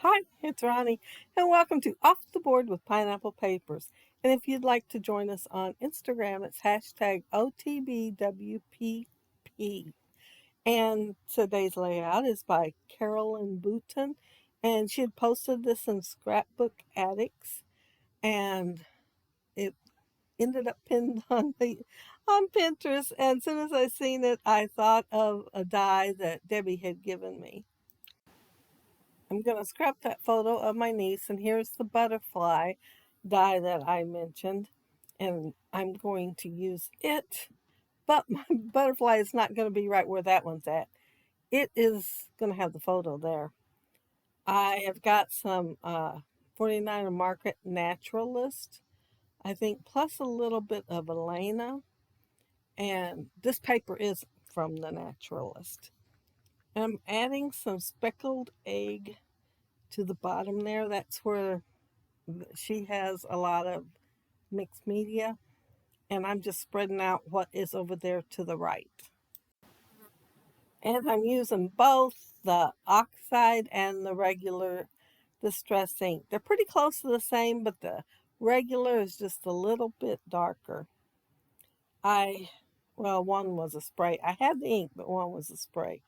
Hi, it's Ronnie, and welcome to Off the Board with Pineapple Papers. And if you'd like to join us on Instagram, it's hashtag OTBWPP. And today's layout is by Carolyn Boulton, and she had posted this in Scrapbook Addicts, and it ended up pinned on Pinterest. And as soon as I seen it, I thought of a die that Debbie had given me. I'm going to scrap that photo of my niece, and here's the butterfly die that I mentioned, and I'm going to use it, but my butterfly is not going to be right where that one's at. It is going to have the photo there. I have got some 49er Market Naturalist, I think, plus a little bit of Elena, and this paper is from the Naturalist. I'm adding some speckled egg to the bottom there. That's where she has a lot of mixed media, and I'm just spreading out what is over there to the right. And I'm using both the oxide and the regular distress ink. They're pretty close to the same, but the regular is just a little bit darker. Well, one was a spray. I had the ink, but one was a spray.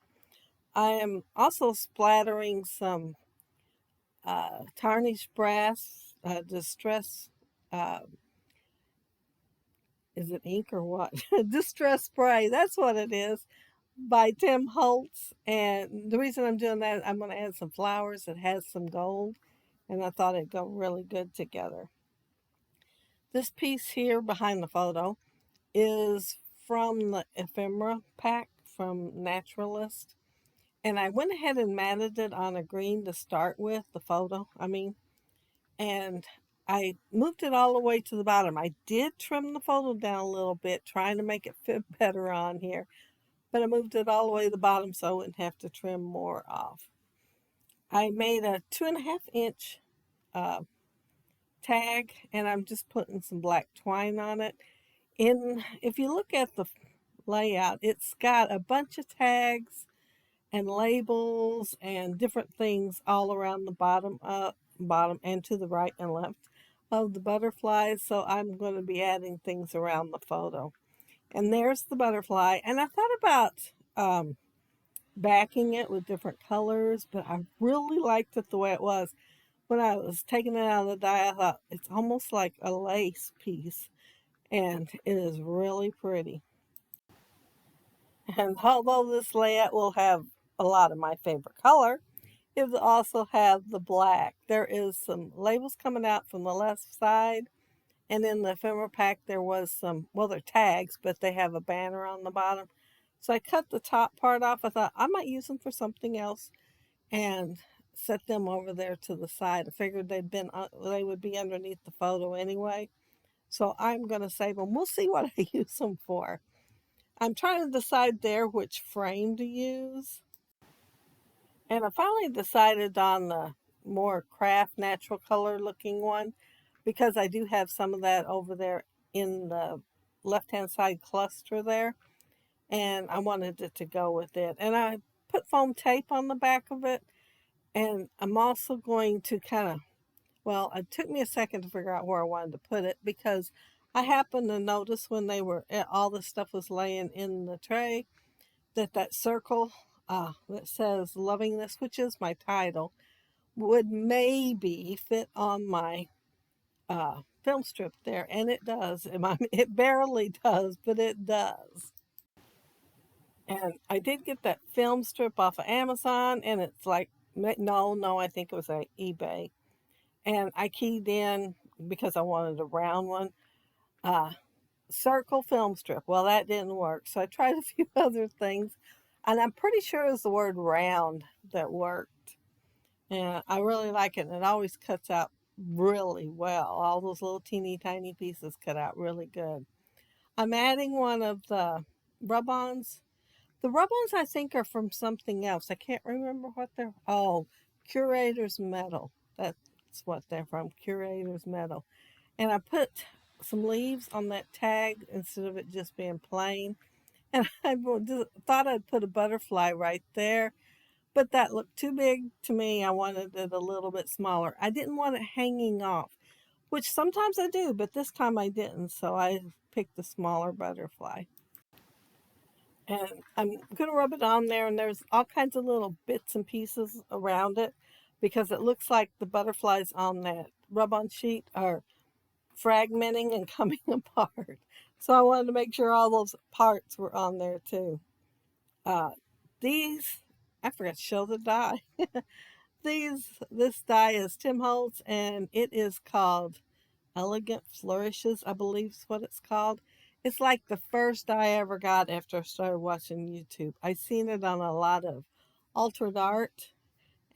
I am also splattering some tarnished brass distress. Uh, is it ink or what? Distress spray. That's what it is, by Tim Holtz. And the reason I'm doing that, I'm going to add some flowers that has some gold, and I thought it'd go really good together. This piece here behind the photo is from the ephemera pack from Naturalist. And I went ahead and matted it on a green to start with, the photo, and I moved it all the way to the bottom. I did trim the photo down a little bit, trying to make it fit better on here, but I moved it all the way to the bottom so I wouldn't have to trim more off. I made a 2.5-inch uh, tag, and I'm just putting some black twine on it. If you look at the layout, it's got a bunch of tags and labels and different things all around the bottom and to the right and left of the butterflies. So I'm going to be adding things around the photo. And there's the butterfly. And I thought about backing it with different colors, but I really liked it the way it was. When I was taking it out of the die, I thought it's almost like a lace piece, and it is really pretty. And although this layout will have a lot of my favorite color, it will also have the black. There is some labels coming out from the left side, and in the ephemera pack there was some, well, they're tags, but they have a banner on the bottom. So I cut the top part off. I thought I might use them for something else and set them over there to the side. I figured they would be underneath the photo anyway. So I'm going to save them. We'll see what I use them for. I'm trying to decide there which frame to use. And I finally decided on the more craft natural color looking one, because I do have some of that over there in the left hand side cluster there, and I wanted it to go with it. And I put foam tape on the back of it, and I'm also going to well, it took me a second to figure out where I wanted to put it, because I happened to notice when all the stuff was laying in the tray, that circle that says "Loving This," which is my title, would maybe fit on my film strip there, and it does. It barely does, but it does. And I did get that film strip off of Amazon, and it's like, no, I think it was at eBay. And I keyed in, because I wanted a round one, uh, circle film strip. Well, that didn't work, so I tried a few other things, and I'm pretty sure it was the word round that worked. And I really like it, and it always cuts out really well. All those little teeny tiny pieces cut out really good. I'm adding one of the rub-ons. The rub-ons, I think, are from something else. I can't remember what they're. Oh, Curator's Metal. That's what they're from, Curator's Metal. And I put some leaves on that tag instead of it just being plain. And I thought I'd put a butterfly right there, but that looked too big to me. I wanted it a little bit smaller. I didn't want it hanging off, which sometimes I do, but this time I didn't, so I picked the smaller butterfly. And I'm going to rub it on there, and there's all kinds of little bits and pieces around it because it looks like the butterflies on that rub-on sheet are fragmenting and coming apart. So I wanted to make sure all those parts were on there too. Uh, these, I forgot to show the die. This die is Tim Holtz, and it is called Elegant Flourishes, I believe is what it's called. It's like the first I ever got after I started watching YouTube. I seen it on a lot of altered art,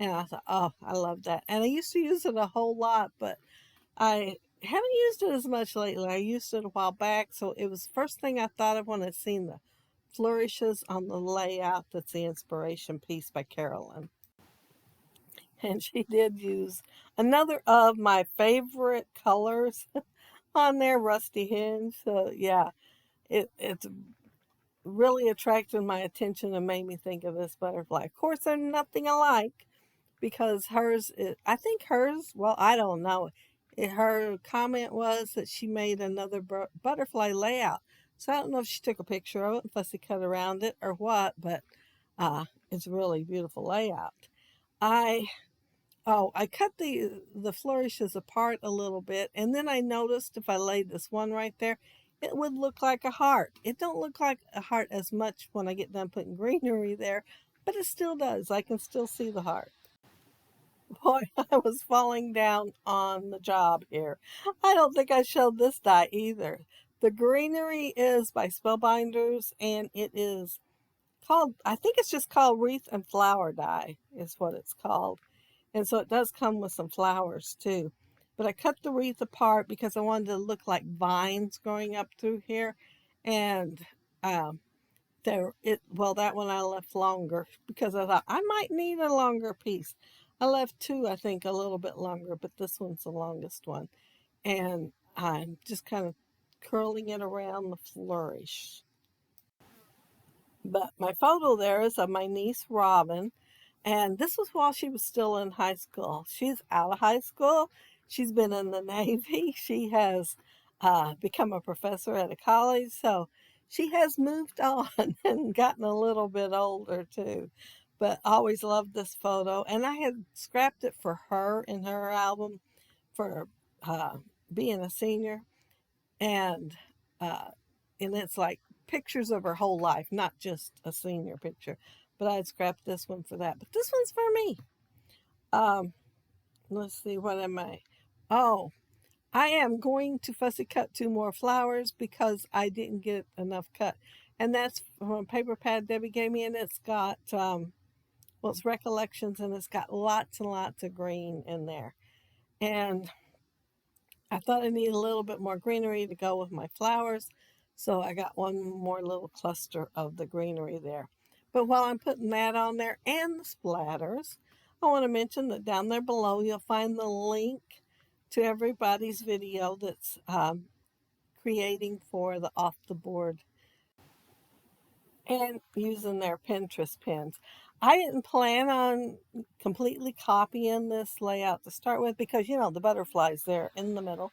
and I thought, oh, I love that. And I used to use it a whole lot, but I haven't used it as much lately. I used it a while back, so it was the first thing I thought of when I seen the flourishes on the layout. That's the inspiration piece by Carolyn. And she did use another of my favorite colors on there, Rusty Hinge. So yeah, it's really attracted my attention and made me think of this butterfly. Of course, they're nothing alike because I think hers, well, I don't know. Her comment was that she made another butterfly layout. So I don't know if she took a picture of it and fussy cut around it or what, but it's a really beautiful layout. I I cut the flourishes apart a little bit, and then I noticed if I laid this one right there, it would look like a heart. It don't look like a heart as much when I get done putting greenery there, but it still does. I can still see the heart. Boy, I was falling down on the job here. I don't think I showed this die either. The greenery is by Spellbinders, and it is called, I think it's just called Wreath and Flower Die, is what it's called. And so it does come with some flowers too. But I cut the wreath apart because I wanted to look like vines growing up through here. And um, that one I left longer because I thought I might need a longer piece. I left two, I think, a little bit longer, but this one's the longest one. And I'm just kind of curling it around the flourish. But my photo there is of my niece Robin, and this was while she was still in high school. She's out of high school. She's been in the Navy. She has become a professor at a college, so she has moved on and gotten a little bit older too. But I always loved this photo, and I had scrapped it for her in her album for uh, being a senior, and uh, and it's like pictures of her whole life, not just a senior picture. But I'd scrapped this one for that. But this one's for me. Um, let's see, what am I? Oh, I am going to fussy cut two more flowers because I didn't get enough cut. And that's from a paper pad Debbie gave me, and it's got, well, it's Recollections, and it's got lots and lots of green in there. And I thought I needed a little bit more greenery to go with my flowers, so I got one more little cluster of the greenery there. But while I'm putting that on there and the splatters, I want to mention that down there below you'll find the link to everybody's video that's creating for the off the board and using their Pinterest pins. I didn't plan on completely copying this layout to start with because, you know, the butterflies there in the middle,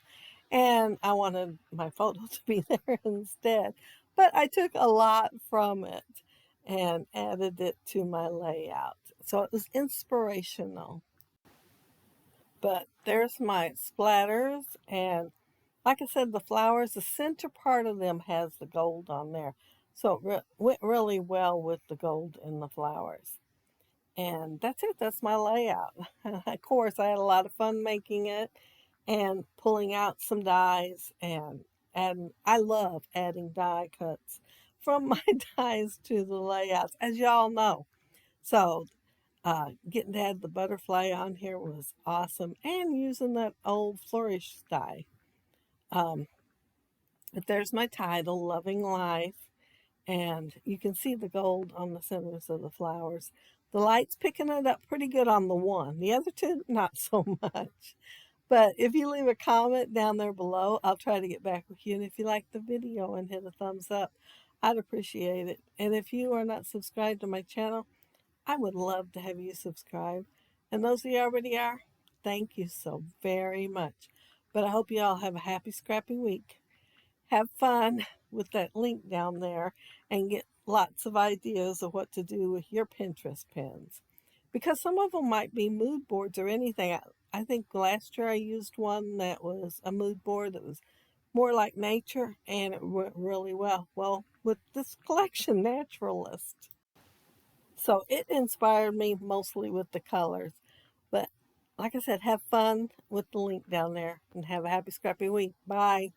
and I wanted my photo to be there instead. But I took a lot from it and added it to my layout. So it was inspirational. But there's my splatters, and like I said, the flowers, the center part of them has the gold on there. So it went really well with the gold in the flowers. And that's it. That's my layout. Of course, I had a lot of fun making it and pulling out some dies, and I love adding die cuts from my dies to the layouts, as y'all know. So getting to add the butterfly on here was awesome, and using that old flourish die. Um, but there's my title, Loving Life. And you can see the gold on the centers of the flowers. The light's picking it up pretty good on the one. The other two, not so much. But if you leave a comment down there below, I'll try to get back with you. And if you like the video and hit a thumbs up, I'd appreciate it. And if you are not subscribed to my channel, I would love to have you subscribe. And those of you already are, thank you so very much. But I hope you all have a happy scrapping week. Have fun with that link down there and get lots of ideas of what to do with your Pinterest pins. Because some of them might be mood boards or anything. I think last year I used one that was a mood board that was more like nature and it went really well. Well, with this collection, Naturalist. So it inspired me mostly with the colors. But like I said, have fun with the link down there and have a happy scrappy week. Bye.